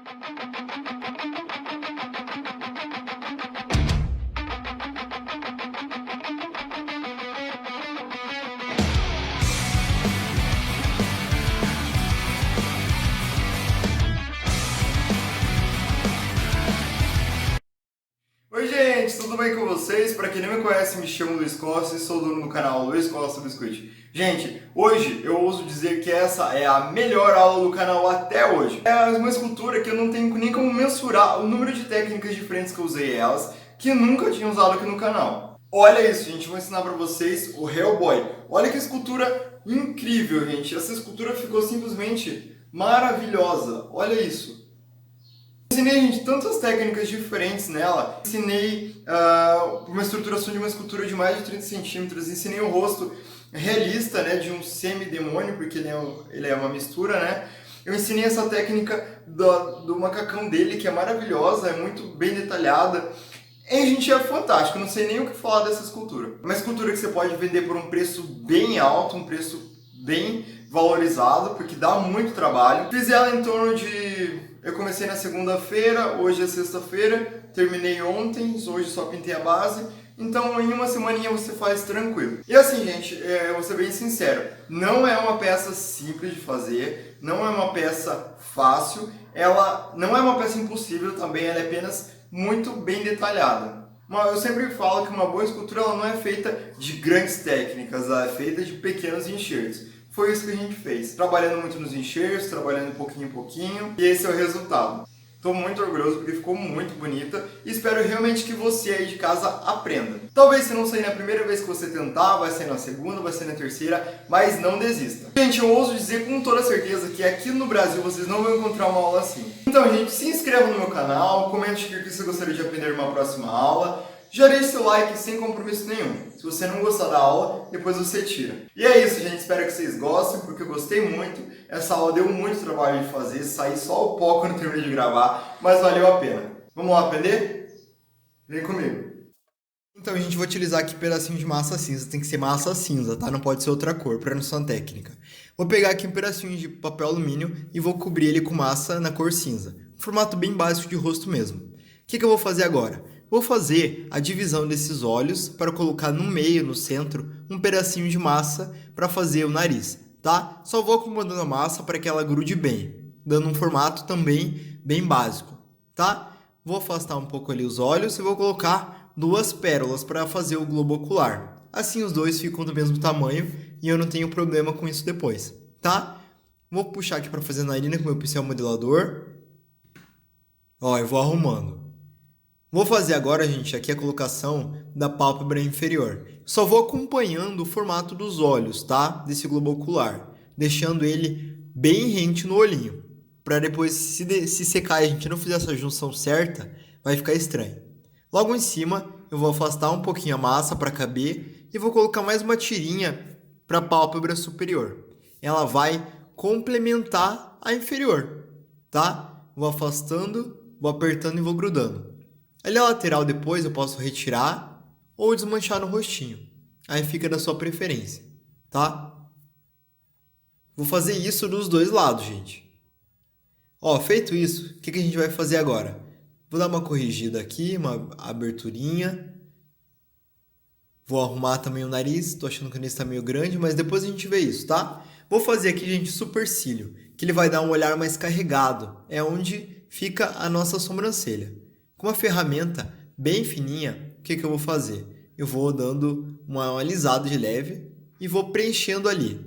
Oi gente, tudo bem com vocês? Para quem não me conhece, me chamo Luiz Costa e sou dono do canal Luiz Costa Biscuit. Gente, hoje eu ouso dizer que essa é a melhor aula do canal até hoje. É uma escultura que eu não tenho nem como mensurar o número de técnicas diferentes que eu usei elas, que nunca tinha usado aqui no canal. Olha isso, gente, vou ensinar para vocês o Hellboy. Olha que escultura incrível, gente. Essa escultura ficou simplesmente maravilhosa. Olha isso. Ensinei, gente, tantas técnicas diferentes nela. Ensinei uma estruturação de uma escultura de mais de 30 centímetros. Ensinei o rosto realista, né, de um semidemônio, porque ele é uma mistura, né? Eu ensinei essa técnica do macacão dele, que é maravilhosa, é muito bem detalhada. E, gente, é fantástico, não sei nem o que falar dessa escultura. Uma escultura que você pode vender por um preço bem alto, um preço bem valorizado, porque dá muito trabalho. Fiz ela em torno de... Eu comecei na segunda-feira, hoje é sexta-feira, terminei ontem, hoje só pintei a base. Então em uma semaninha você faz tranquilo. E assim, gente, eu vou ser bem sincero, não é uma peça simples de fazer, não é uma peça fácil, ela não é uma peça impossível também, ela é apenas muito bem detalhada. Eu sempre falo que uma boa escultura ela não é feita de grandes técnicas, ela é feita de pequenos enxertos. Foi isso que a gente fez, trabalhando muito nos enxertos, trabalhando pouquinho em pouquinho, e esse é o resultado. Estou muito orgulhoso porque ficou muito bonita e espero realmente que você aí de casa aprenda. Talvez se não sair na primeira vez que você tentar, vai sair na segunda, vai sair na terceira, mas não desista. Gente, eu ouso dizer com toda certeza que aqui no Brasil vocês não vão encontrar uma aula assim. Então, gente, se inscreva no meu canal, comente o que você gostaria de aprender numa próxima aula. Já deixe seu like sem compromisso nenhum. Se você não gostar da aula, depois você tira. E é isso, gente. Espero que vocês gostem, porque eu gostei muito. Essa aula deu muito trabalho de fazer. Saí só o pó quando terminei de gravar, mas valeu a pena. Vamos lá aprender? Vem comigo. Então, gente, vou utilizar aqui pedacinho de massa cinza. Tem que ser massa cinza, tá? Não pode ser outra cor, para noção técnica. Vou pegar aqui um pedacinho de papel alumínio e vou cobrir ele com massa na cor cinza. Um formato bem básico de rosto mesmo. O que eu vou fazer agora? Vou fazer a divisão desses olhos para colocar no meio, no centro, um pedacinho de massa para fazer o nariz, tá? Só vou acomodando a massa para que ela grude bem, dando um formato também bem básico, tá? Vou afastar um pouco ali os olhos e vou colocar duas pérolas para fazer o globo ocular. Assim os dois ficam do mesmo tamanho e eu não tenho problema com isso depois, tá? Vou puxar aqui para fazer a narina com o meu pincel modelador. Ó, eu vou arrumando. Vou fazer agora, gente, aqui a colocação da pálpebra inferior. Só vou acompanhando o formato dos olhos, tá? Desse globo ocular, deixando ele bem rente no olhinho. Para depois, se secar e a gente não fizer essa junção certa, vai ficar estranho. Logo em cima, eu vou afastar um pouquinho a massa para caber e vou colocar mais uma tirinha para a pálpebra superior. Ela vai complementar a inferior, tá? Vou afastando, vou apertando e vou grudando. Ali a lateral depois eu posso retirar ou desmanchar no rostinho. Aí fica da sua preferência, tá? Vou fazer isso dos dois lados, gente. Ó, feito isso, o que a gente vai fazer agora? Vou dar uma corrigida aqui, uma aberturinha. Vou arrumar também o nariz, tô achando que o nariz tá meio grande, mas depois a gente vê isso, tá? Vou fazer aqui, gente, supercílio, que ele vai dar um olhar mais carregado. É onde fica a nossa sobrancelha. Com uma ferramenta bem fininha, o que eu vou fazer? Eu vou dando uma alisada de leve e vou preenchendo ali,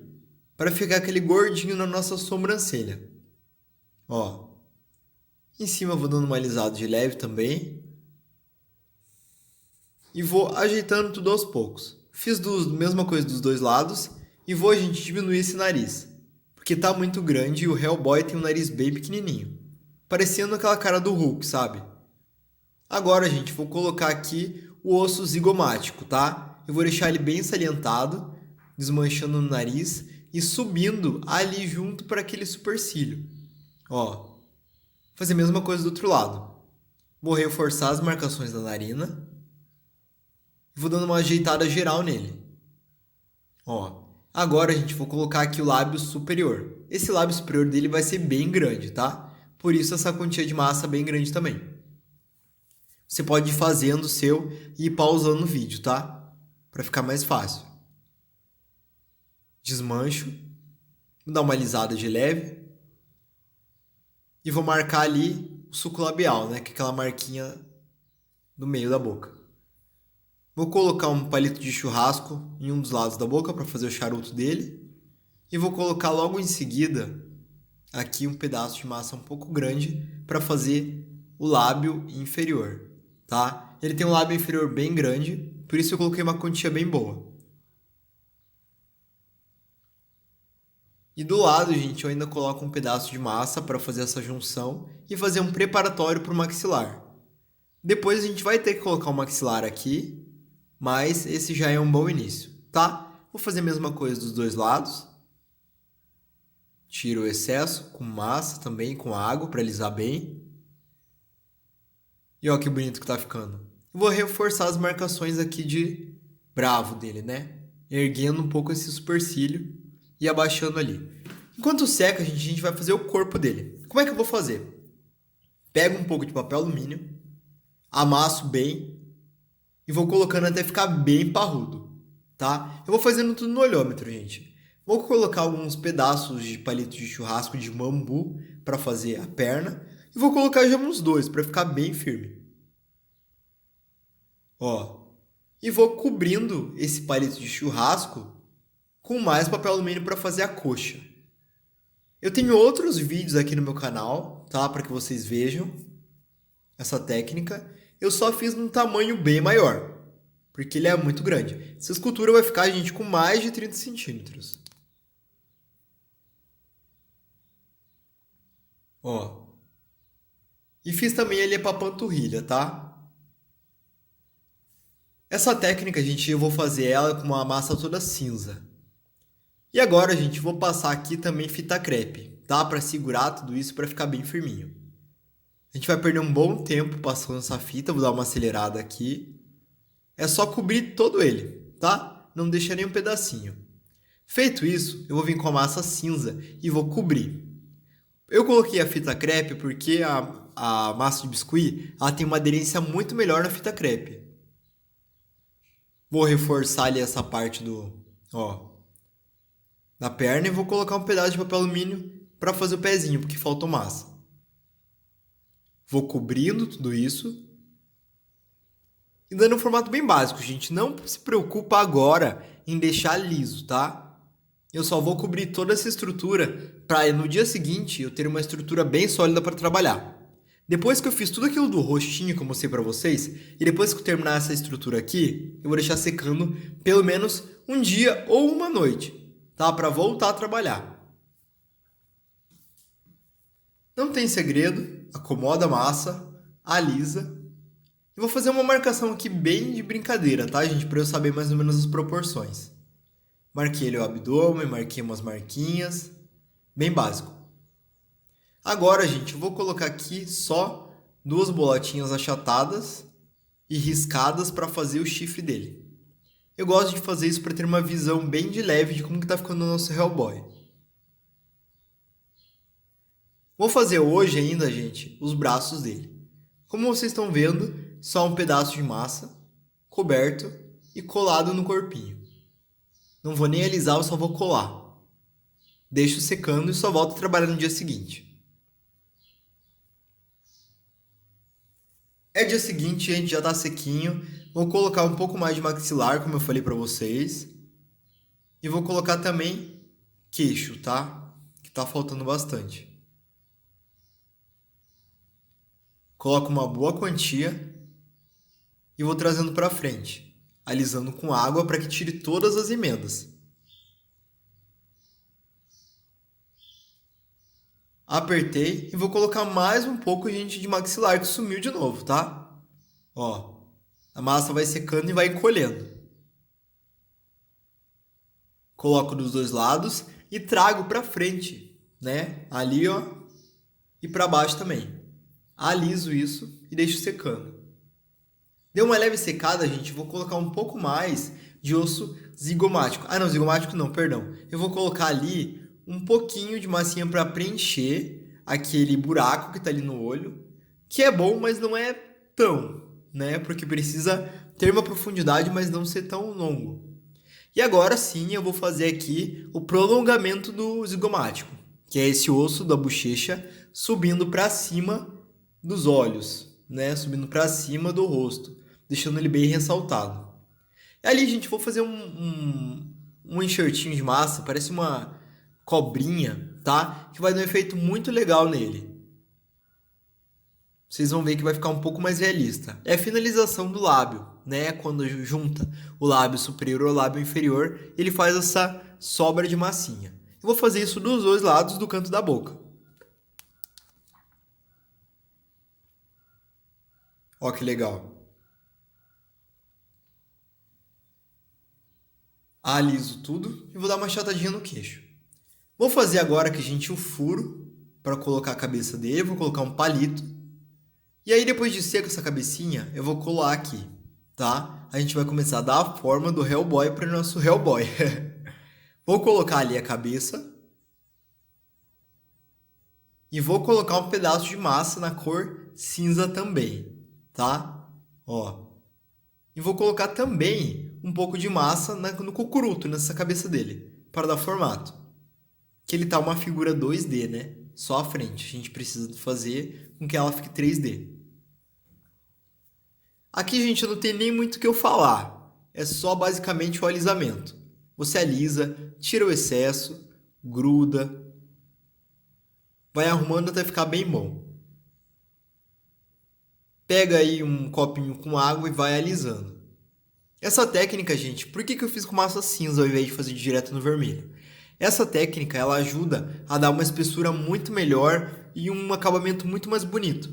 para ficar aquele gordinho na nossa sobrancelha. Ó, em cima eu vou dando uma alisada de leve também. E vou ajeitando tudo aos poucos. Fiz a mesma coisa dos dois lados e vou, gente, diminuir esse nariz. Porque tá muito grande e o Hellboy tem um nariz bem pequenininho. Parecendo aquela cara do Hulk, sabe? Agora, gente, vou colocar aqui o osso zigomático, tá? Eu vou deixar ele bem salientado, desmanchando no nariz e subindo ali junto para aquele supercílio. Ó, fazer a mesma coisa do outro lado. Vou reforçar as marcações da narina e vou dando uma ajeitada geral nele. Ó, agora, gente, vou colocar aqui o lábio superior. Esse lábio superior dele vai ser bem grande, tá? Por isso essa quantia de massa é bem grande também. Você pode ir fazendo o seu e ir pausando o vídeo, tá? Para ficar mais fácil. Desmancho, vou dar uma alisada de leve e vou marcar ali o suco labial, né? Que é aquela marquinha do meio da boca. Vou colocar um palito de churrasco em um dos lados da boca para fazer o charuto dele. E vou colocar logo em seguida aqui um pedaço de massa um pouco grande para fazer o lábio inferior, tá? Ele tem um lábio inferior bem grande, por isso eu coloquei uma quantia bem boa. E do lado, gente, eu ainda coloco um pedaço de massa para fazer essa junção e fazer um preparatório para o maxilar. Depois a gente vai ter que colocar o maxilar aqui, mas esse já é um bom início, tá? Vou fazer a mesma coisa dos dois lados. Tiro o excesso com massa também, com água para alisar bem. E olha que bonito que tá ficando. Vou reforçar as marcações aqui de bravo dele, né? Erguendo um pouco esse supercílio e abaixando ali. Enquanto seca, a gente vai fazer o corpo dele. Como é que eu vou fazer? Pego um pouco de papel alumínio, amasso bem e vou colocando até ficar bem parrudo, tá? Eu vou fazendo tudo no olhômetro, gente. Vou colocar alguns pedaços de palito de churrasco de bambu para fazer a perna. E vou colocar já uns dois para ficar bem firme. Ó. E vou cobrindo esse palito de churrasco com mais papel alumínio para fazer a coxa. Eu tenho outros vídeos aqui no meu canal, tá? Para que vocês vejam essa técnica. Eu só fiz num tamanho bem maior, porque ele é muito grande. Essa escultura vai ficar, gente, com mais de 30 centímetros. Ó. E fiz também ali para panturrilha, tá? Essa técnica, gente, eu vou fazer ela com uma massa toda cinza. E agora, gente, vou passar aqui também fita crepe, tá? Para segurar tudo isso para ficar bem firminho. A gente vai perder um bom tempo passando essa fita, vou dar uma acelerada aqui. É só cobrir todo ele, tá? Não deixa nenhum pedacinho. Feito isso, eu vou vir com a massa cinza e vou cobrir. Eu coloquei a fita crepe porque a massa de biscuit ela tem uma aderência muito melhor na fita crepe. Vou reforçar ali essa parte da perna e vou colocar um pedaço de papel alumínio para fazer o pezinho, porque faltou massa. Vou cobrindo tudo isso e dando um formato bem básico, gente. Não se preocupa agora em deixar liso, tá? Eu só vou cobrir toda essa estrutura para no dia seguinte eu ter uma estrutura bem sólida para trabalhar. Depois que eu fiz tudo aquilo do rostinho que eu mostrei para vocês, e depois que eu terminar essa estrutura aqui, eu vou deixar secando pelo menos um dia ou uma noite, tá? Para voltar a trabalhar. Não tem segredo, acomoda a massa, alisa. E vou fazer uma marcação aqui bem de brincadeira, tá, gente? Para eu saber mais ou menos as proporções. Marquei ali o abdômen, marquei umas marquinhas, bem básico. Agora, gente, eu vou colocar aqui só 2 bolotinhas achatadas e riscadas para fazer o chifre dele. Eu gosto de fazer isso para ter uma visão bem de leve de como que tá ficando o nosso Hellboy. Vou fazer hoje ainda, gente, os braços dele. Como vocês estão vendo, só um pedaço de massa, coberto e colado no corpinho. Não vou nem alisar, eu só vou colar. Deixo secando e só volto a trabalhar no dia seguinte. É dia seguinte, a gente já tá sequinho. Vou colocar um pouco mais de maxilar, como eu falei pra vocês. E vou colocar também queixo, tá? Que tá faltando bastante. Coloco uma boa quantia e vou trazendo pra frente, alisando com água para que tire todas as emendas. Apertei e vou colocar mais um pouco, gente, de maxilar que sumiu de novo, tá? Ó, a massa vai secando e vai encolhendo. Coloco dos dois lados e trago pra frente, né? Ali, ó, e pra baixo também. Aliso isso e deixo secando. Deu uma leve secada, gente, vou colocar um pouco mais de osso zigomático. Ah, não, zigomático não, perdão. Eu vou colocar ali um pouquinho de massinha para preencher aquele buraco que tá ali no olho, que é bom, mas não é tão, né? Porque precisa ter uma profundidade, mas não ser tão longo. E agora sim eu vou fazer aqui o prolongamento do zigomático, que é esse osso da bochecha subindo para cima dos olhos, né? Subindo para cima do rosto, deixando ele bem ressaltado. E ali, gente, vou fazer um enxertinho de massa, parece uma cobrinha, tá? Que vai dar um efeito muito legal nele. Vocês vão ver que vai ficar um pouco mais realista. É a finalização do lábio, né? Quando junta o lábio superior ao lábio inferior, ele faz essa sobra de massinha. Eu vou fazer isso dos dois lados do canto da boca. Ó que legal. Aliso tudo e vou dar uma achatadinha no queixo. Vou fazer agora que a gente o furo para colocar a cabeça dele, vou colocar um palito. E aí depois de seco essa cabecinha, eu vou colar aqui, tá? A gente vai começar a dar a forma do Hellboy para o nosso Hellboy. Vou colocar ali a cabeça e vou colocar um pedaço de massa na cor cinza também, tá? Ó. E vou colocar também um pouco de massa no cocuruto, nessa cabeça dele, para dar formato. Que ele tá uma figura 2D, né? Só a frente. A gente precisa fazer com que ela fique 3D. Aqui, gente, não tem nem muito o que eu falar. É só basicamente o alisamento. Você alisa, tira o excesso, gruda, vai arrumando até ficar bem bom. Pega aí um copinho com água e vai alisando. Essa técnica, gente, por que eu fiz com massa cinza ao invés de fazer direto no vermelho? Essa técnica, ela ajuda a dar uma espessura muito melhor e um acabamento muito mais bonito.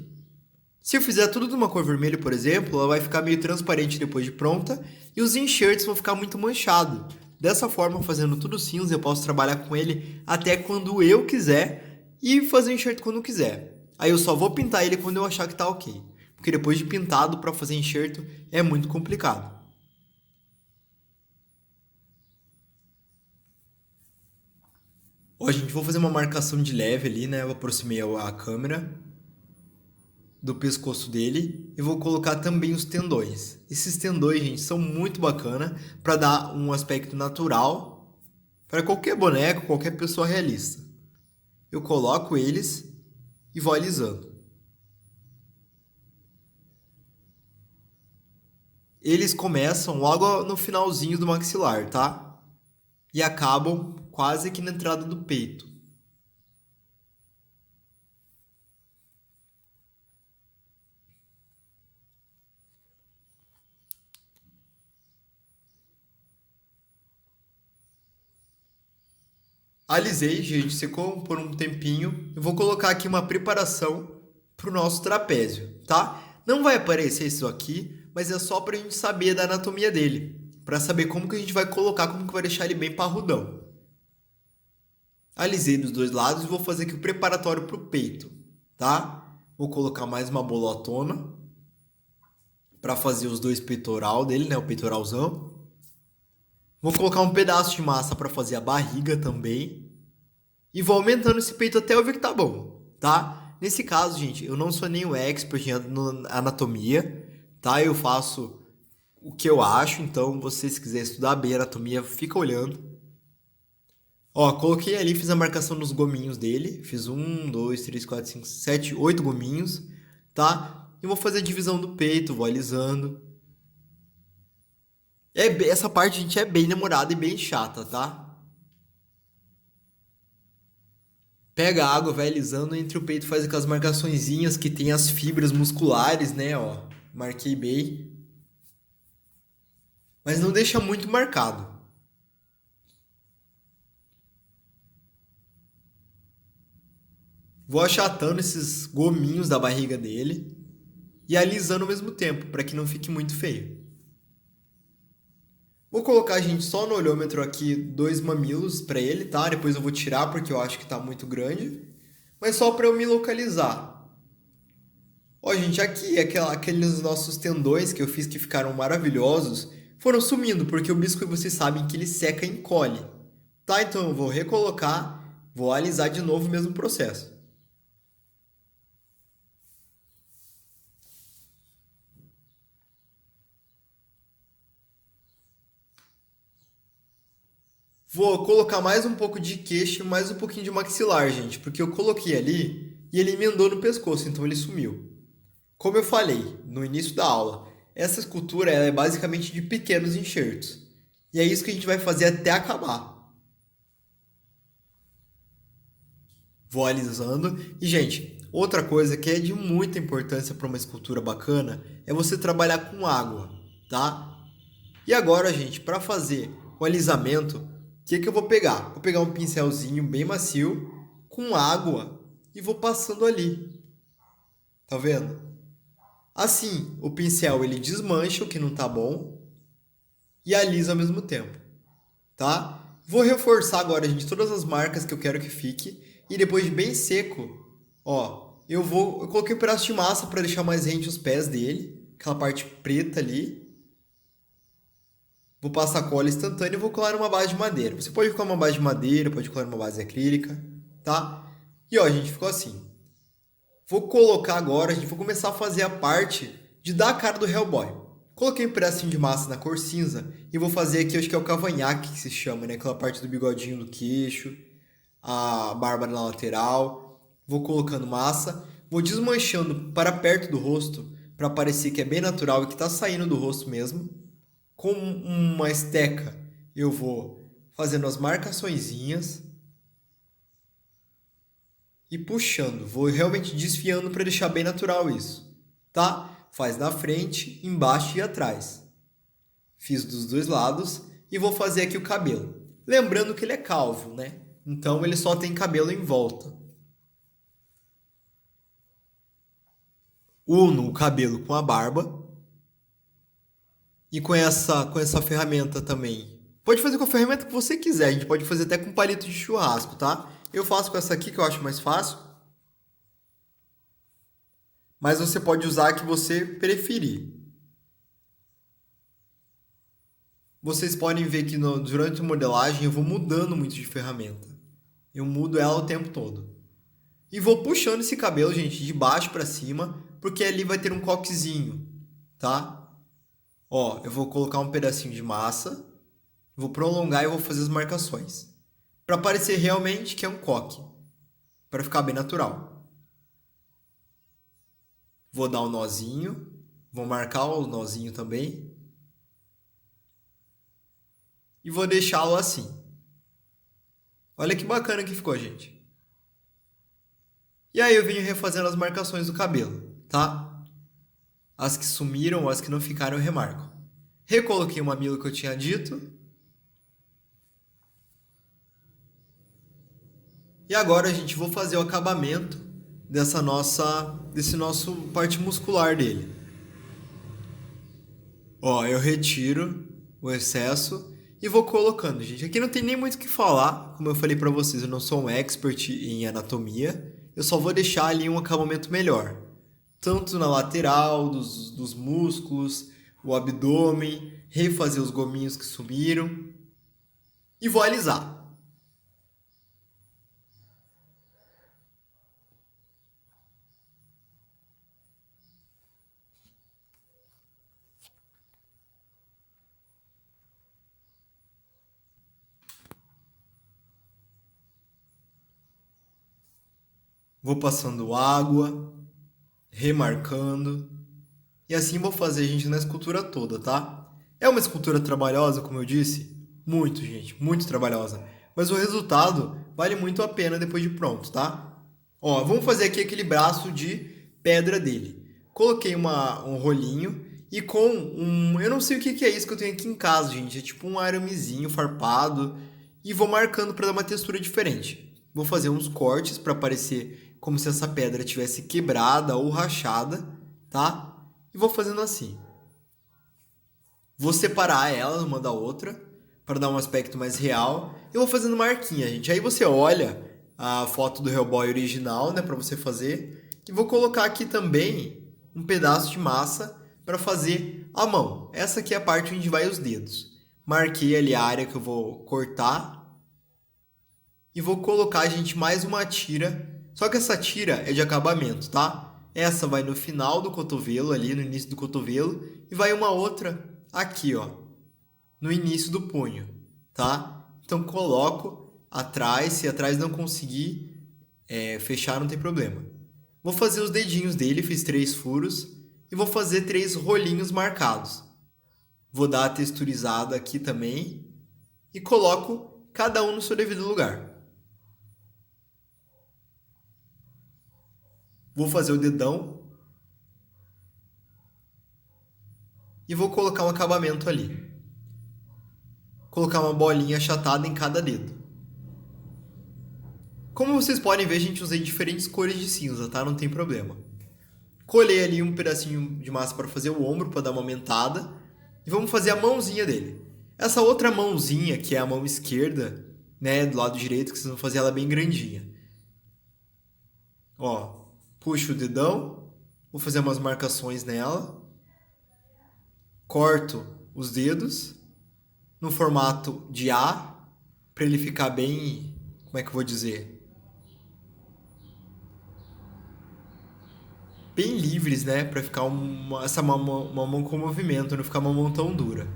Se eu fizer tudo de uma cor vermelha, por exemplo, ela vai ficar meio transparente depois de pronta e os enxertos vão ficar muito manchados. Dessa forma, fazendo tudo cinza, eu posso trabalhar com ele até quando eu quiser e fazer o enxerto quando eu quiser. Aí eu só vou pintar ele quando eu achar que tá ok. Porque depois de pintado, para fazer enxerto, é muito complicado. Ó, gente, vou fazer uma marcação de leve ali, né? Eu aproximei a câmera do pescoço dele e vou colocar também os tendões. Esses tendões, gente, são muito bacana para dar um aspecto natural para qualquer boneco, qualquer pessoa realista. Eu coloco eles e vou alisando. Eles começam logo no finalzinho do maxilar, tá? E acabam quase que na entrada do peito. Alisei, gente, secou por um tempinho. Eu vou colocar aqui uma preparação para o nosso trapézio, tá? Não vai aparecer isso aqui, mas é só para a gente saber da anatomia dele. Para saber como que a gente vai colocar, como que vai deixar ele bem parrudão. Alisei dos dois lados e vou fazer aqui o preparatório para o peito, tá? Vou colocar mais uma bolotona para fazer os dois peitoral dele, né? O peitoralzão. Vou colocar um pedaço de massa para fazer a barriga também. E vou aumentando esse peito até eu ver que tá bom, tá? Nesse caso, gente, eu não sou nenhum expert em anatomia, tá? Eu faço o que eu acho, então você se quiser estudar bem a anatomia, fica olhando. Ó, coloquei ali, fiz a marcação nos gominhos dele. Fiz 7, 8 gominhos, tá? E vou fazer a divisão do peito, vou alisando. Essa parte, gente, é bem demorada e bem chata, tá? Pega a água, vai alisando entre o peito, faz aquelas marcaçõezinhas que tem as fibras musculares, né, ó. Marquei bem. Mas não deixa muito marcado. Vou achatando esses gominhos da barriga dele e alisando ao mesmo tempo, para que não fique muito feio. Vou colocar, gente, só no olhômetro aqui 2 mamilos para ele, tá? Depois eu vou tirar porque eu acho que tá muito grande. Mas só para eu me localizar. Ó, gente, aqui aqueles nossos tendões que eu fiz que ficaram maravilhosos foram sumindo, porque o biscoito vocês sabem que ele seca e encolhe. Tá? Então eu vou recolocar, vou alisar de novo o mesmo processo. Vou colocar mais um pouco de queixo e mais um pouquinho de maxilar, gente, porque eu coloquei ali e ele emendou no pescoço, então ele sumiu. Como eu falei no início da aula, essa escultura ela é basicamente de pequenos enxertos. E é isso que a gente vai fazer até acabar. Vou alisando. E, gente, outra coisa que é de muita importância para uma escultura bacana é você trabalhar com água, tá? E agora, gente, para fazer o alisamento, o que eu vou pegar? Vou pegar um pincelzinho bem macio com água e vou passando ali. Tá vendo? Assim, o pincel ele desmancha o que não tá bom e alisa ao mesmo tempo, tá? Vou reforçar agora, gente, todas as marcas que eu quero que fique e depois de bem seco, ó, eu coloquei um pedaço de massa para deixar mais rente os pés dele, aquela parte preta ali. Vou passar cola instantânea e vou colar uma base de madeira. Você pode colar uma base de madeira, pode colar uma base acrílica, tá? E ó, gente, ficou assim. Vou colocar agora, a gente vai começar a fazer a parte de dar a cara do Hellboy. Coloquei um pedacinho de massa na cor cinza e vou fazer aqui, acho que é o cavanhaque que se chama, né? Aquela parte do bigodinho do queixo, a barba na lateral. Vou colocando massa, vou desmanchando para perto do rosto, para parecer que é bem natural e que está saindo do rosto mesmo. Com uma esteca, eu vou fazendo as marcaçõezinhas e puxando. Vou realmente desfiando para deixar bem natural isso, tá? Faz na frente, embaixo e atrás. Fiz dos dois lados e vou fazer aqui o cabelo. Lembrando que ele é calvo, né? Então ele só tem cabelo em volta. Uno o cabelo com a barba. E com essa ferramenta também. Pode fazer com a ferramenta que você quiser. A gente pode fazer até com palito de churrasco, tá? Eu faço com essa aqui que eu acho mais fácil. Mas você pode usar a que você preferir. Vocês podem ver que durante a modelagem eu vou mudando muito de ferramenta. Eu mudo ela o tempo todo. E vou puxando esse cabelo, gente, de baixo para cima, porque ali vai ter um coquezinho, tá? Ó, eu vou colocar um pedacinho de massa, vou prolongar e vou fazer as marcações. Para parecer realmente que é um coque, para ficar bem natural. Vou dar um nozinho, vou marcar o nozinho também. E vou deixá-lo assim. Olha que bacana que ficou, gente. E aí eu venho refazendo as marcações do cabelo, tá? As que sumiram, as que não ficaram, eu remarco. Recoloquei o mamilo que eu tinha dito. E agora, gente, vou fazer o acabamento desse nosso parte muscular dele. Ó, eu retiro o excesso e vou colocando, gente. Aqui não tem nem muito o que falar. Como eu falei pra vocês, eu não sou um expert em anatomia. Eu só vou deixar ali um acabamento melhor. Tanto na lateral, dos músculos, o abdômen, refazer os gominhos que sumiram. E vou alisar. Vou passando água, remarcando. E assim vou fazer, gente, na escultura toda, tá? É uma escultura trabalhosa, como eu disse? Muito, gente, muito trabalhosa. Mas o resultado vale muito a pena depois de pronto, tá? Ó, vamos fazer aqui aquele braço de pedra dele. Coloquei um rolinho e com um... Eu não sei o que é isso que eu tenho aqui em casa, gente. É tipo um aramezinho farpado. E vou marcando para dar uma textura diferente. Vou fazer uns cortes para parecer como se essa pedra tivesse quebrada ou rachada, tá? E vou fazendo assim. Vou separar ela uma da outra para dar um aspecto mais real. E vou fazendo marquinha, gente. Aí você olha a foto do Hellboy original, né, para você fazer. E vou colocar aqui também um pedaço de massa para fazer a mão. Essa aqui é a parte onde vai os dedos. Marquei ali a área que eu vou cortar. E vou colocar, gente, mais uma tira. Só que essa tira é de acabamento, tá? Essa vai no final do cotovelo, ali no início do cotovelo. E vai uma outra aqui, ó, no início do punho, tá? Então coloco atrás, se atrás não conseguir fechar, não tem problema. Vou fazer os dedinhos dele, fiz 3 furos e vou fazer 3 rolinhos marcados. Vou dar a texturizada aqui também e coloco cada um no seu devido lugar. Vou fazer o dedão e vou colocar um acabamento ali. Colocar uma bolinha achatada em cada dedo. Como vocês podem ver, a gente usei diferentes cores de cinza, tá? Não tem problema. Colei ali um pedacinho de massa para fazer o ombro, para dar uma aumentada. E vamos fazer a mãozinha dele. Essa outra mãozinha, que é a mão esquerda, né, do lado direito, que vocês vão fazer ela bem grandinha. Ó, puxo o dedão, vou fazer umas marcações nela. Corto os dedos no formato de A, para ele ficar bem, como é que eu vou dizer? Bem livres, né? Para ficar uma mão com movimento, não ficar uma mão tão dura.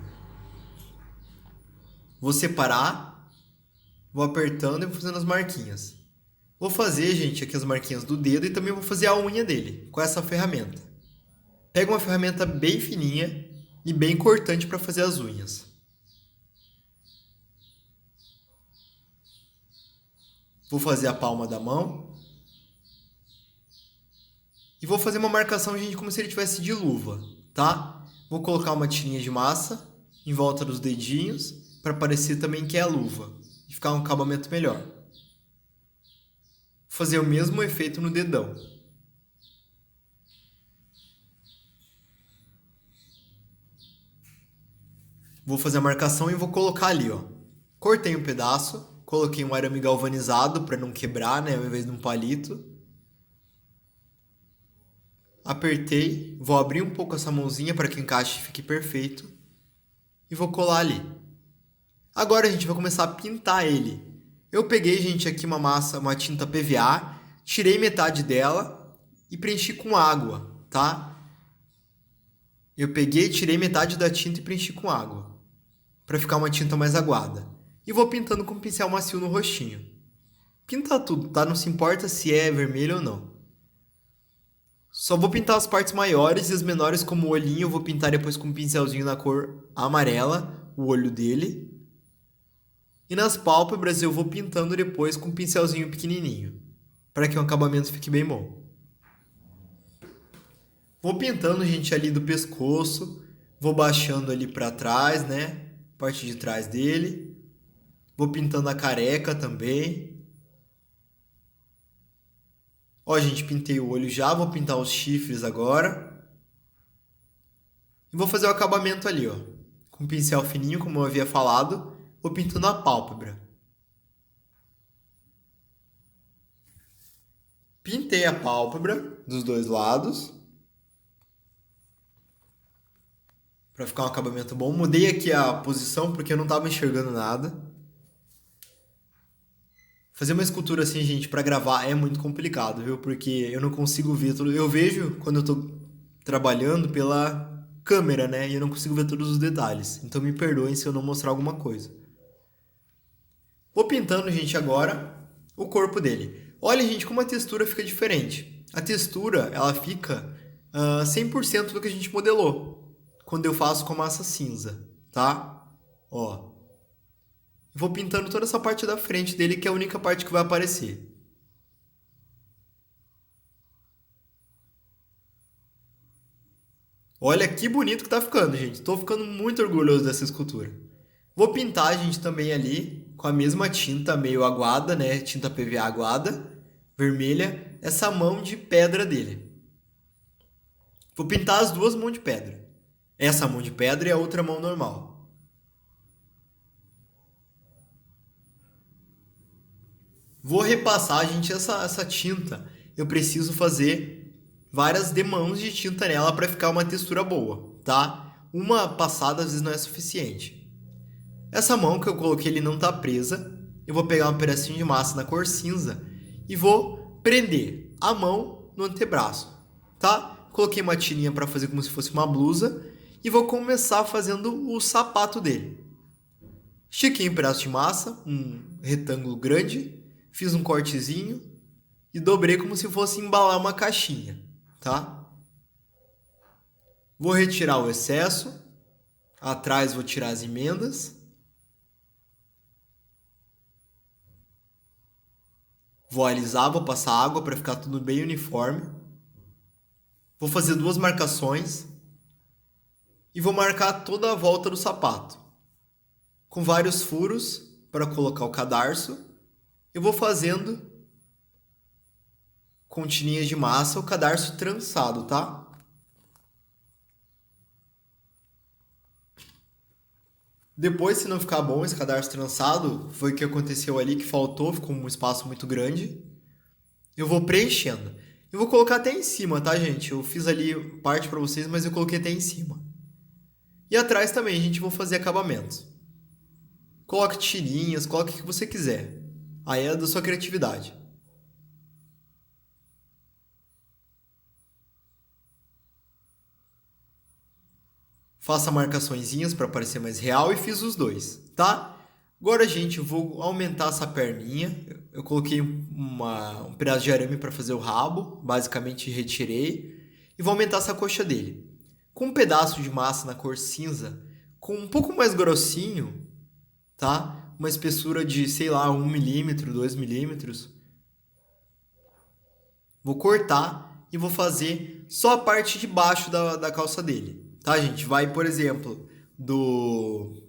Vou separar, vou apertando e vou fazendo as marquinhas. Vou fazer, gente, aqui as marquinhas do dedo e também vou fazer a unha dele com essa ferramenta. Pega uma ferramenta bem fininha e bem cortante para fazer as unhas. Vou fazer a palma da mão. E vou fazer uma marcação, gente, como se ele tivesse de luva, tá? Vou colocar uma tirinha de massa em volta dos dedinhos para parecer também que é a luva e ficar um acabamento melhor. Vou fazer o mesmo efeito no dedão. Vou fazer a marcação e vou colocar ali, ó. Cortei um pedaço, coloquei um arame galvanizado para não quebrar, né, ao invés de um palito. Apertei, vou abrir um pouco essa mãozinha para que encaixe e fique perfeito. E vou colar ali. Agora a gente vai começar a pintar ele. Eu peguei, gente, aqui uma tinta PVA, tirei metade dela e preenchi com água, tá? Eu peguei, tirei metade da tinta e preenchi com água, para ficar uma tinta mais aguada. E vou pintando com um pincel macio no rostinho. Pinta tudo, tá? Não se importa se é vermelho ou não. Só vou pintar as partes maiores e as menores, como o olhinho, eu vou pintar depois com um pincelzinho na cor amarela, o olho dele. E nas pálpebras eu vou pintando depois com um pincelzinho pequenininho, para que o acabamento fique bem bom. Vou pintando, gente, ali do pescoço, vou baixando ali para trás, né, parte de trás dele. Vou pintando a careca também. Ó, gente, pintei o olho já, vou pintar os chifres agora. E vou fazer o acabamento ali, ó. Com um pincel fininho, como eu havia falado, vou pintando a pálpebra. Pintei a pálpebra dos dois lados. Para ficar um acabamento bom. Mudei aqui a posição porque eu não estava enxergando nada. Fazer uma escultura assim, gente, para gravar é muito complicado, viu? Porque eu não consigo ver tudo. Eu vejo quando eu tô trabalhando pela câmera, né? E eu não consigo ver todos os detalhes. Então me perdoem se eu não mostrar alguma coisa. Vou pintando, gente, agora o corpo dele. Olha, gente, como a textura fica diferente. A textura, ela fica 100% do que a gente modelou quando eu faço com a massa cinza, tá? Ó. Vou pintando toda essa parte da frente dele, que é a única parte que vai aparecer. Olha que bonito que tá ficando, gente. Tô ficando muito orgulhoso dessa escultura. Vou pintar, gente, também ali com a mesma tinta meio aguada, né? Tinta PVA aguada, vermelha, essa mão de pedra dele. Vou pintar as duas mãos de pedra. Essa mão de pedra e a outra mão normal. Vou repassar, gente, essa tinta. Eu preciso fazer várias demãos de tinta nela para ficar uma textura boa, tá? Uma passada às vezes não é suficiente. Essa mão que eu coloquei ele não tá presa. Eu vou pegar um pedacinho de massa na cor cinza e vou prender a mão no antebraço, tá? Coloquei uma tirinha para fazer como se fosse uma blusa e vou começar fazendo o sapato dele. Estiquei um pedaço de massa, um retângulo grande, fiz um cortezinho e dobrei como se fosse embalar uma caixinha, tá? Vou retirar o excesso, atrás vou tirar as emendas, vou alisar, vou passar água para ficar tudo bem uniforme. Vou fazer duas marcações e vou marcar toda a volta do sapato, com vários furos para colocar o cadarço. Eu vou fazendo com tirinhas de massa o cadarço trançado, tá? Depois, se não ficar bom esse cadarço trançado, foi o que aconteceu ali, que faltou, ficou um espaço muito grande. Eu vou preenchendo. Eu vou colocar até em cima, tá, gente? Eu fiz ali parte para vocês, mas eu coloquei até em cima. E atrás também, a gente vai fazer acabamentos. Coloque tirinhas, coloque o que você quiser. Aí é da sua criatividade. Faça marcaçõezinhas para parecer mais real e fiz os dois, tá? Agora, gente, eu vou aumentar essa perninha. Eu coloquei um pedaço de arame para fazer o rabo, basicamente retirei. E vou aumentar essa coxa dele. Com um pedaço de massa na cor cinza, com um pouco mais grossinho, tá? Uma espessura de, sei lá, 1 milímetro, 2 milímetros. Vou cortar e vou fazer só a parte de baixo da calça dele. Tá, gente? Vai, por exemplo, do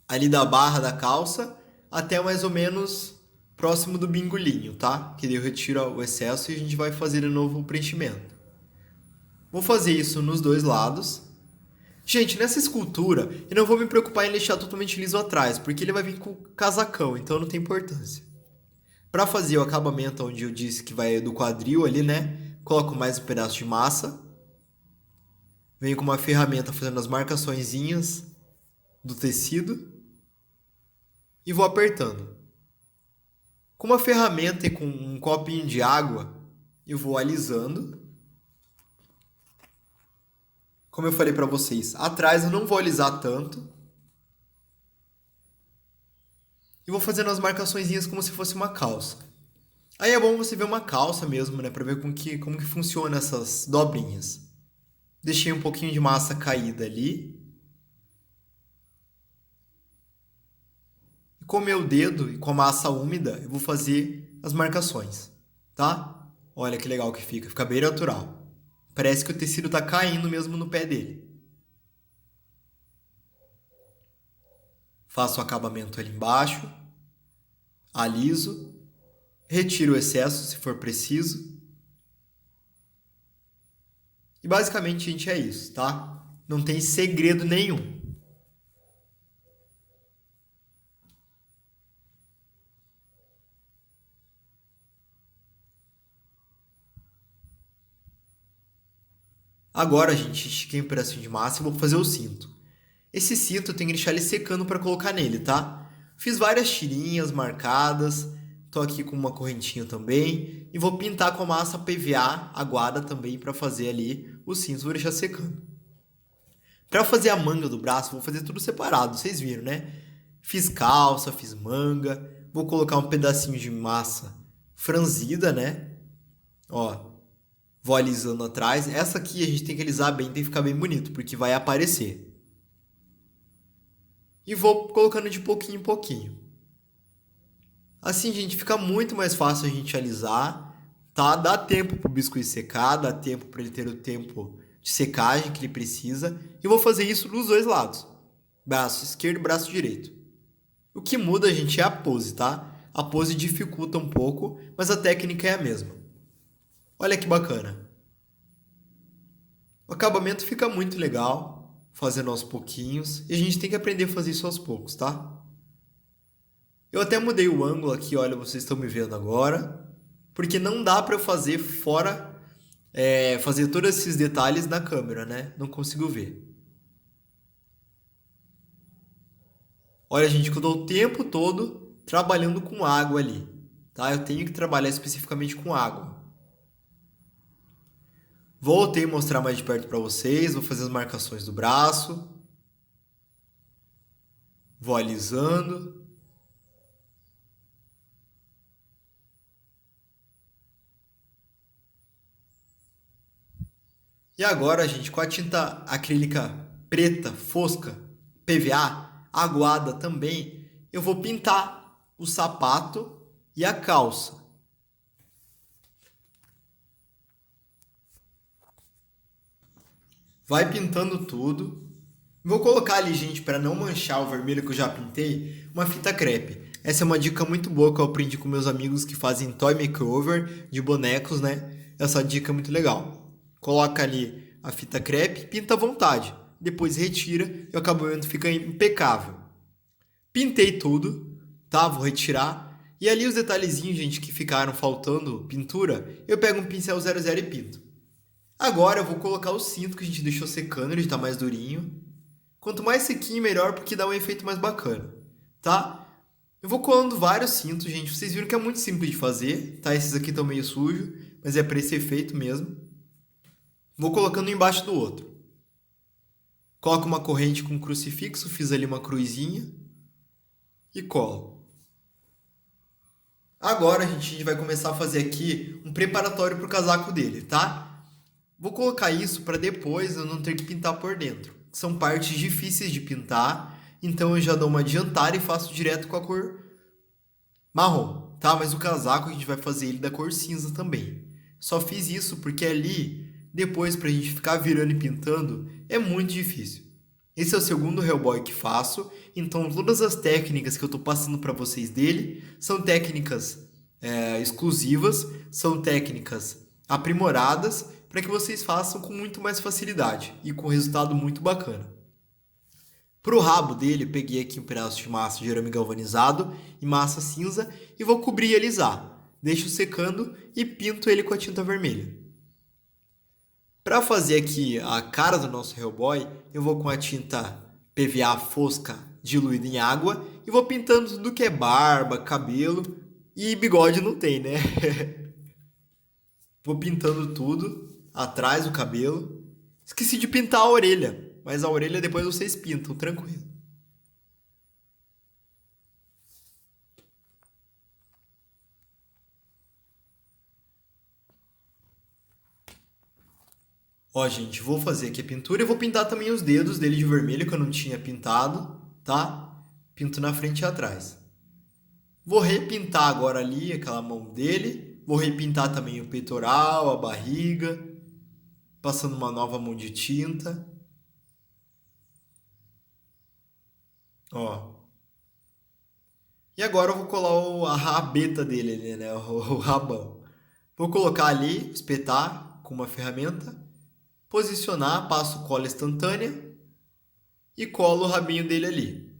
ali da barra da calça até mais ou menos próximo do bingolinho, tá? Que daí eu retiro o excesso e a gente vai fazer de novo o preenchimento. Vou fazer isso nos dois lados. Gente, nessa escultura, eu não vou me preocupar em deixar totalmente liso atrás, porque ele vai vir com casacão, então não tem importância. Para fazer o acabamento onde eu disse que vai do quadril ali, né? Coloco mais um pedaço de massa. Venho com uma ferramenta fazendo as marcaçõezinhas do tecido e vou apertando. Com uma ferramenta e com um copinho de água, eu vou alisando. Como eu falei para vocês, atrás eu não vou alisar tanto. E vou fazendo as marcaçõezinhas como se fosse uma calça. Aí é bom você ver uma calça mesmo, né, para ver como que funciona essas dobrinhas. Deixei um pouquinho de massa caída ali. E com o meu dedo e com a massa úmida, eu vou fazer as marcações, tá? Olha que legal que fica bem natural. Parece que o tecido tá caindo mesmo no pé dele. Faço o acabamento ali embaixo, aliso, retiro o excesso se for preciso. E basicamente, gente, é isso, tá? Não tem segredo nenhum. Agora, gente, estiquei um pedacinho de massa e vou fazer o cinto. Esse cinto eu tenho que deixar ele secando para colocar nele, tá? Fiz várias tirinhas marcadas, tô aqui com uma correntinha também e vou pintar com a massa PVA aguada também para fazer ali o cinto, vou deixar secando. Para fazer a manga do braço, vou fazer tudo separado, vocês viram, né? Fiz calça, fiz manga, vou colocar um pedacinho de massa franzida, né? Ó, vou alisando atrás. Essa aqui a gente tem que alisar bem, tem que ficar bem bonito, porque vai aparecer. E vou colocando de pouquinho em pouquinho. Assim, gente, fica muito mais fácil a gente alisar, tá? Dá tempo pro biscoito secar, dá tempo para ele ter o tempo de secagem que ele precisa. E vou fazer isso dos dois lados. Braço esquerdo e braço direito. O que muda, gente, é a pose, tá? A pose dificulta um pouco, mas a técnica é a mesma. Olha que bacana. O acabamento fica muito legal, fazendo aos pouquinhos, e a gente tem que aprender a fazer isso aos poucos, tá? Eu até mudei o ângulo aqui, olha, vocês estão me vendo agora, porque não dá para eu fazer fora, fazer todos esses detalhes na câmera, né? Não consigo ver. Olha, gente, que eu dou o tempo todo trabalhando com água ali, tá? Eu tenho que trabalhar especificamente com água. Voltei a mostrar mais de perto para vocês, vou fazer as marcações do braço. Vou alisando. E agora, gente, com a tinta acrílica preta, fosca, PVA, aguada também, eu vou pintar o sapato e a calça. Vai pintando tudo. Vou colocar ali, gente, para não manchar o vermelho que eu já pintei, uma fita crepe. Essa é uma dica muito boa que eu aprendi com meus amigos que fazem toy makeover de bonecos, né? Essa dica é muito legal. Coloca ali a fita crepe, pinta à vontade. Depois retira e o acabamento fica impecável. Pintei tudo, tá? Vou retirar. E ali os detalhezinhos, gente, que ficaram faltando pintura, eu pego um pincel 00 e pinto. Agora eu vou colocar o cinto que a gente deixou secando, ele tá mais durinho. Quanto mais sequinho, melhor, porque dá um efeito mais bacana, tá? Eu vou colando vários cintos, gente. Vocês viram que é muito simples de fazer, tá? Esses aqui estão meio sujos, mas é para esse efeito mesmo. Vou colocando um embaixo do outro. Coloco uma corrente com crucifixo, fiz ali uma cruzinha e colo. Agora, gente, a gente vai começar a fazer aqui um preparatório para o casaco dele, tá? Vou colocar isso para depois eu não ter que pintar por dentro. São partes difíceis de pintar, então eu já dou uma adiantada e faço direto com a cor marrom, tá? Mas o casaco a gente vai fazer ele da cor cinza também. Só fiz isso porque ali, depois pra gente ficar virando e pintando, é muito difícil. Esse é o segundo Hellboy que faço, então todas as técnicas que eu tô passando para vocês dele são técnicas exclusivas, são técnicas aprimoradas para que vocês façam com muito mais facilidade e com resultado muito bacana. Para o rabo dele, eu peguei aqui um pedaço de massa de arame galvanizado e massa cinza e vou cobrir e alisar. Deixo secando e pinto ele com a tinta vermelha. Para fazer aqui a cara do nosso Hellboy, eu vou com a tinta PVA fosca diluída em água e vou pintando tudo que é barba, cabelo e bigode não tem, né? Vou pintando tudo, atrás do cabelo. Esqueci de pintar a orelha, mas a orelha depois vocês pintam, tranquilo. Ó, gente, vou fazer aqui a pintura e vou pintar também os dedos dele de vermelho que eu não tinha pintado, tá? Pinto na frente e atrás. Vou repintar agora ali aquela mão dele. Vou repintar também o peitoral, a barriga, passando uma nova mão de tinta. Ó. E agora eu vou colar a rabeta dele ali, né? O rabão. Vou colocar ali, espetar com uma ferramenta, posicionar, passo cola instantânea e colo o rabinho dele ali.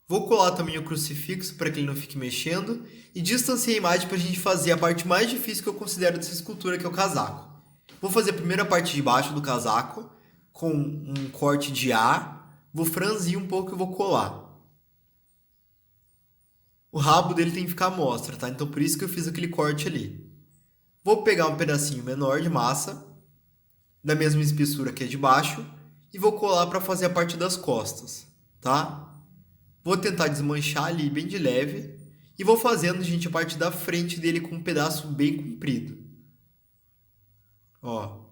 Vou colar também o crucifixo para que ele não fique mexendo e distanciei a imagem para a gente fazer a parte mais difícil que eu considero dessa escultura, que é o casaco. Vou fazer a primeira parte de baixo do casaco com um corte de ar, vou franzir um pouco e vou colar. O rabo dele tem que ficar à mostra, tá? Então por isso que eu fiz aquele corte ali. Vou pegar um pedacinho menor de massa, da mesma espessura que a de baixo, e vou colar para fazer a parte das costas, tá? Vou tentar desmanchar ali bem de leve e vou fazendo, gente, a parte da frente dele com um pedaço bem comprido. Ó.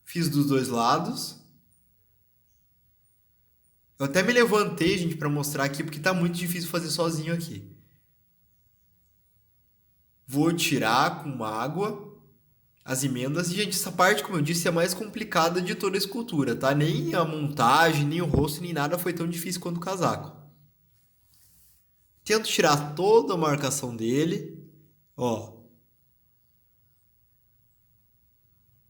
Fiz dos dois lados. Eu até me levantei, gente, para mostrar aqui, porque tá muito difícil fazer sozinho aqui. Vou tirar com água as emendas. E, gente, essa parte, como eu disse, é a mais complicada de toda a escultura, tá? Nem a montagem, nem o rosto, nem nada foi tão difícil quanto o casaco. Tento tirar toda a marcação dele, ó.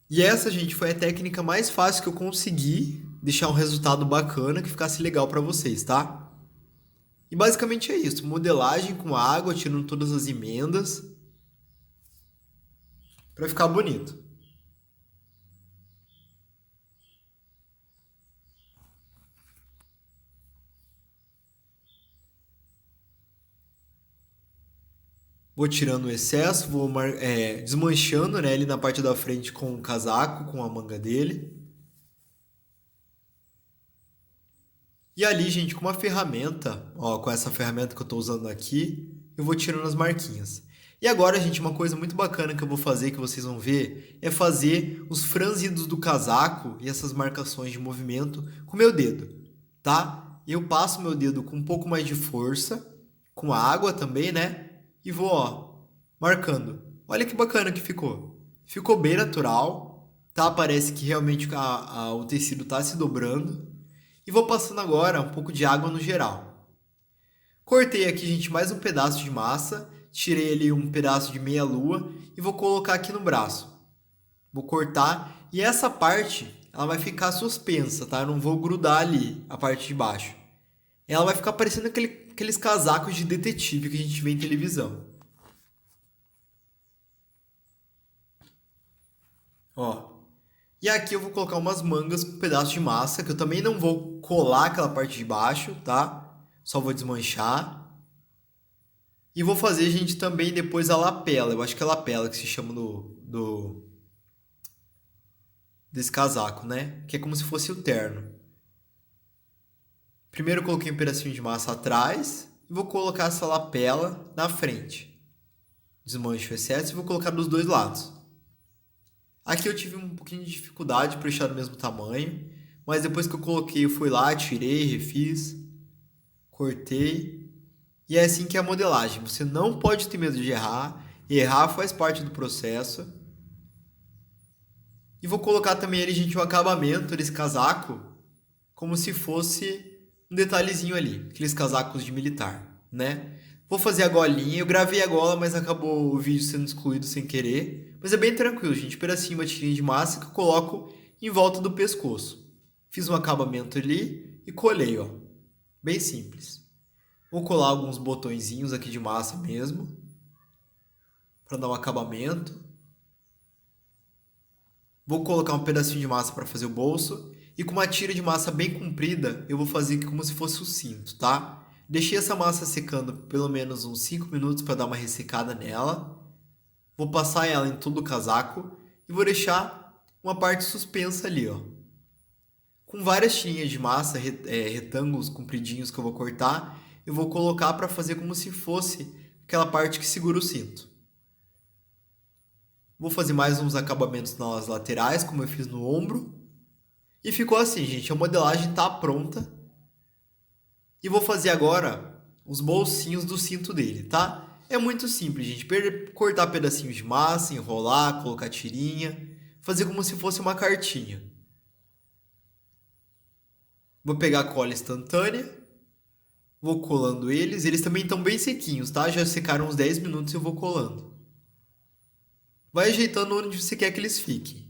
E essa, gente, foi a técnica mais fácil que eu consegui deixar um resultado bacana, que ficasse legal para vocês, tá? E basicamente é isso, modelagem com água, tirando todas as emendas, para ficar bonito. Vou tirando o excesso, vou desmanchando, né, ali na parte da frente com o casaco, com a manga dele. E ali, gente, com uma ferramenta, ó, com essa ferramenta que eu tô usando aqui, eu vou tirando as marquinhas. E agora, gente, uma coisa muito bacana que eu vou fazer, que vocês vão ver, é fazer os franzidos do casaco e essas marcações de movimento com o meu dedo, tá? Eu passo meu dedo com um pouco mais de força, com água também, né? E vou, ó, marcando. Olha que bacana que ficou. Ficou bem natural, tá? Parece que realmente o tecido tá se dobrando. E vou passando agora um pouco de água no geral. Cortei aqui, gente, mais um pedaço de massa. Tirei ali um pedaço de meia lua e vou colocar aqui no braço. Vou cortar e essa parte ela vai ficar suspensa, tá? Eu não vou grudar ali a parte de baixo. Ela vai ficar parecendo aqueles casacos de detetive que a gente vê em televisão. Ó. E aqui eu vou colocar umas mangas com um pedaço de massa, que eu também não vou colar aquela parte de baixo, tá? Só vou desmanchar. E vou fazer, gente, também depois a lapela. Eu acho que é lapela que se chama desse casaco, né? Que é como se fosse o terno. Primeiro eu coloquei um pedacinho de massa atrás e vou colocar essa lapela na frente. Desmancho o excesso e vou colocar dos dois lados. Aqui eu tive um pouquinho de dificuldade para deixar do mesmo tamanho, mas depois que eu coloquei, eu fui lá, tirei, refiz, cortei. E é assim que é a modelagem. Você não pode ter medo de errar. Errar faz parte do processo. E vou colocar também ali, gente, o acabamento desse casaco, como se fosse um detalhezinho ali, aqueles casacos de militar, né? Vou fazer a golinha. Eu gravei a gola, mas acabou o vídeo sendo excluído sem querer. Mas é bem tranquilo, gente. Pedacinho, uma tirinha de massa que eu coloco em volta do pescoço. Fiz um acabamento ali e colei, ó. Bem simples. Vou colar alguns botõezinhos aqui de massa mesmo, para dar um acabamento. Vou colocar um pedacinho de massa para fazer o bolso. E com uma tira de massa bem comprida, eu vou fazer aqui como se fosse o cinto, tá? Deixei essa massa secando pelo menos uns 5 minutos para dar uma ressecada nela. Vou passar ela em todo o casaco e vou deixar uma parte suspensa ali, ó. Com várias tirinhas de massa, retângulos compridinhos que eu vou cortar, eu vou colocar para fazer como se fosse aquela parte que segura o cinto. Vou fazer mais uns acabamentos nas laterais, como eu fiz no ombro. E ficou assim, gente. A modelagem tá pronta. E vou fazer agora os bolsinhos do cinto dele, tá? É muito simples, gente. Cortar pedacinhos de massa, enrolar, colocar tirinha. Fazer como se fosse uma cartinha. Vou pegar a cola instantânea. Vou colando eles. Eles também estão bem sequinhos, tá? Já secaram uns 10 minutos e eu vou colando. Vai ajeitando onde você quer que eles fiquem.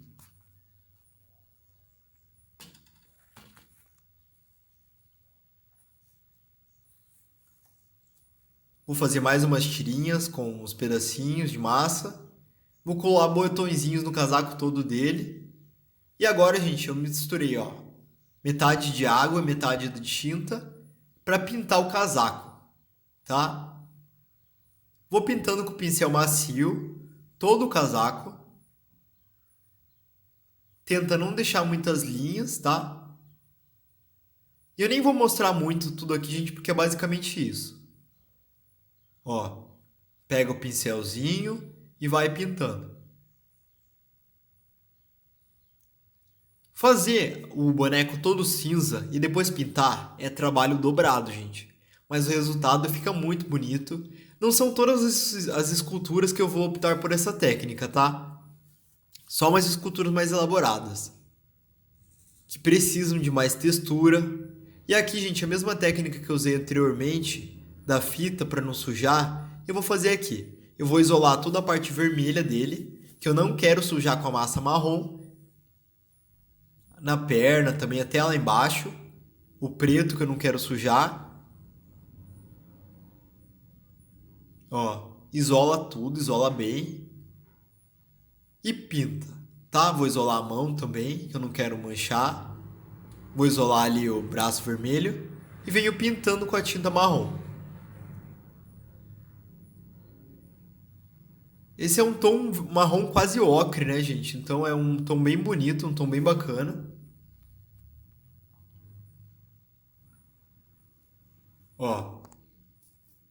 Vou fazer mais umas tirinhas com os pedacinhos de massa. Vou colar botõezinhos no casaco todo dele. E agora, gente, eu misturei, ó, metade de água, metade de tinta para pintar o casaco, tá? Vou pintando com o pincel macio todo o casaco. Tenta não deixar muitas linhas, tá? E eu nem vou mostrar muito tudo aqui, gente, porque é basicamente isso. Ó, pega o pincelzinho e vai pintando. Fazer o boneco todo cinza e depois pintar é trabalho dobrado, gente. Mas o resultado fica muito bonito. Não são todas as esculturas que eu vou optar por essa técnica, tá? Só umas esculturas mais elaboradas, que precisam de mais textura. E aqui, gente, a mesma técnica que eu usei anteriormente, da fita para não sujar, eu vou fazer aqui. Eu vou isolar toda a parte vermelha dele, que eu não quero sujar com a massa marrom. Na perna, também até lá embaixo. O preto que eu não quero sujar. Ó, isola tudo, isola bem. E pinta, tá? Vou isolar a mão também, que eu não quero manchar. Vou isolar ali o braço vermelho. E venho pintando com a tinta marrom. Esse é um tom marrom quase ocre, né, gente? Então é um tom bem bonito, um tom bem bacana. Ó.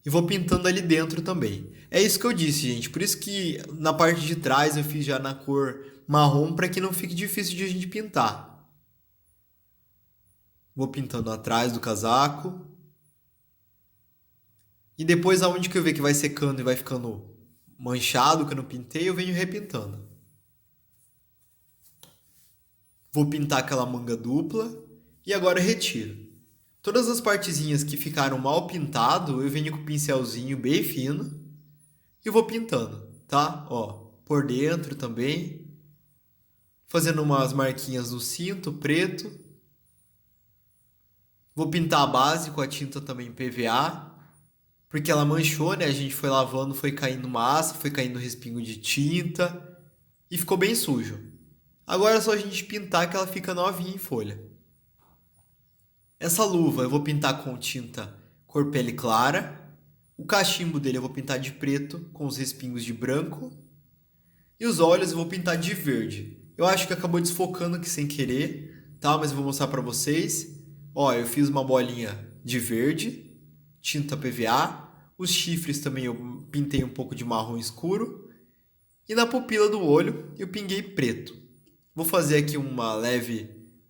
E vou pintando ali dentro também. É isso que eu disse, gente. Por isso que na parte de trás eu fiz já na cor marrom para que não fique difícil de a gente pintar. Vou pintando atrás do casaco. E depois aonde que eu ver que vai secando e vai ficando manchado que eu não pintei, eu venho repintando. Vou pintar aquela manga dupla e agora eu retiro. Todas as partezinhas que ficaram mal pintado, eu venho com o pincelzinho bem fino e vou pintando, tá? Ó, por dentro também, fazendo umas marquinhas no cinto preto. Vou pintar a base com a tinta também PVA, porque ela manchou, né? A gente foi lavando, foi caindo massa, foi caindo respingo de tinta e ficou bem sujo. Agora é só a gente pintar que ela fica novinha em folha. Essa luva eu vou pintar com tinta cor pele clara. O cachimbo dele eu vou pintar de preto com os respingos de branco. E os olhos eu vou pintar de verde. Eu acho que acabou desfocando aqui sem querer, tá? Mas eu vou mostrar pra vocês. Ó, eu fiz uma bolinha de verde, tinta PVA. Os chifres também eu pintei um pouco de marrom escuro. E na pupila do olho eu pinguei preto. Vou fazer aqui um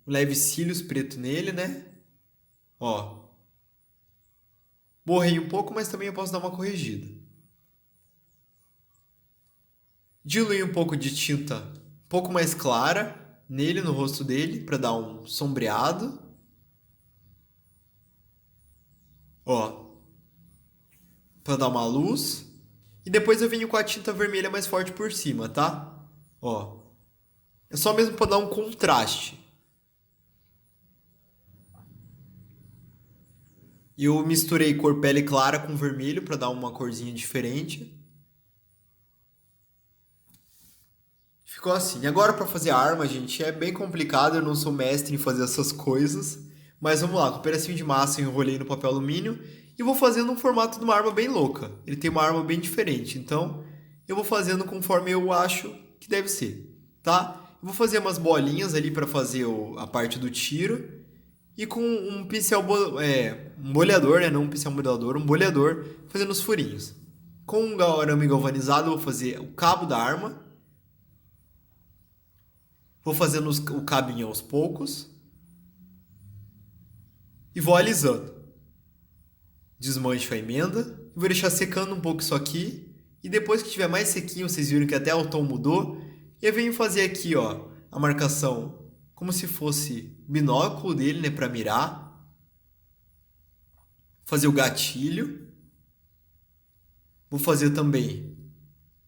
leve cílios preto nele, né? Ó. Borrei um pouco, mas também eu posso dar uma corrigida. Dilui um pouco de tinta um pouco mais clara nele, no rosto dele, para dar um sombreado. Ó. Para dar uma luz. E depois eu venho com a tinta vermelha mais forte por cima, tá? Ó. É só mesmo para dar um contraste. E eu misturei cor pele clara com vermelho para dar uma corzinha diferente. Ficou assim. Agora para fazer a arma, gente, é bem complicado, eu não sou mestre em fazer essas coisas. Mas vamos lá, com um pedacinho de massa eu enrolei no papel alumínio e vou fazendo um formato de uma arma bem louca. Ele tem uma arma bem diferente, então eu vou fazendo conforme eu acho que deve ser, tá? Eu vou fazer umas bolinhas ali para fazer a parte do tiro. E com um pincel, um boleador, né? Não um pincel modelador, um boleador, fazendo os furinhos. Com um arame galvanizado, eu vou fazer o cabo da arma. Vou fazendo o cabinho aos poucos. E vou alisando. Desmancho a emenda. Vou deixar secando um pouco isso aqui. E depois que estiver mais sequinho, vocês viram que até o tom mudou. Eu venho fazer aqui, ó, a marcação como se fosse binóculo dele, né, para mirar. Fazer o gatilho. Vou fazer também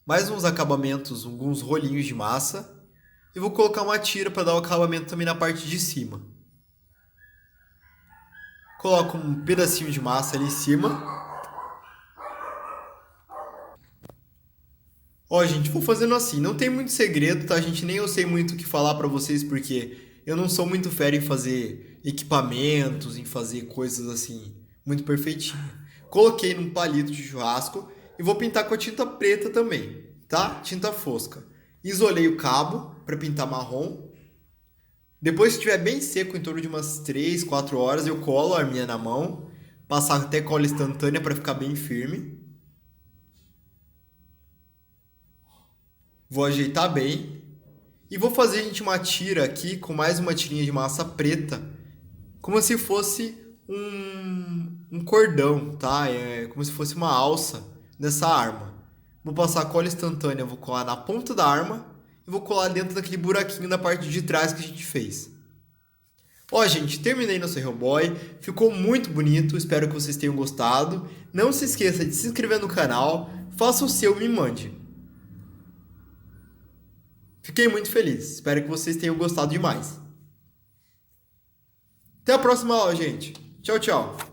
mais uns acabamentos, alguns rolinhos de massa. E vou colocar uma tira para dar o acabamento também na parte de cima. Coloco um pedacinho de massa ali em cima. Ó, gente, vou fazendo assim. Não tem muito segredo, tá, gente? Nem eu sei muito o que falar pra vocês, porque eu não sou muito fera em fazer equipamentos, em fazer coisas assim, muito perfeitinho. Coloquei num palito de churrasco e vou pintar com a tinta preta também, tá? Tinta fosca. Isolei o cabo pra pintar marrom. Depois que estiver bem seco, em torno de umas 3, 4 horas, eu colo a arminha na mão. Passar até cola instantânea pra ficar bem firme. Vou ajeitar bem. E vou fazer, gente, uma tira aqui com mais uma tirinha de massa preta. Como se fosse um cordão, tá? É como se fosse uma alça nessa arma. Vou passar a cola instantânea, vou colar na ponta da arma e vou colar dentro daquele buraquinho na parte de trás que a gente fez. Ó, gente, terminei nosso Hellboy. Ficou muito bonito, espero que vocês tenham gostado. Não se esqueça de se inscrever no canal, faça o seu e me mande. Fiquei muito feliz. Espero que vocês tenham gostado demais. Até a próxima aula, gente. Tchau, tchau.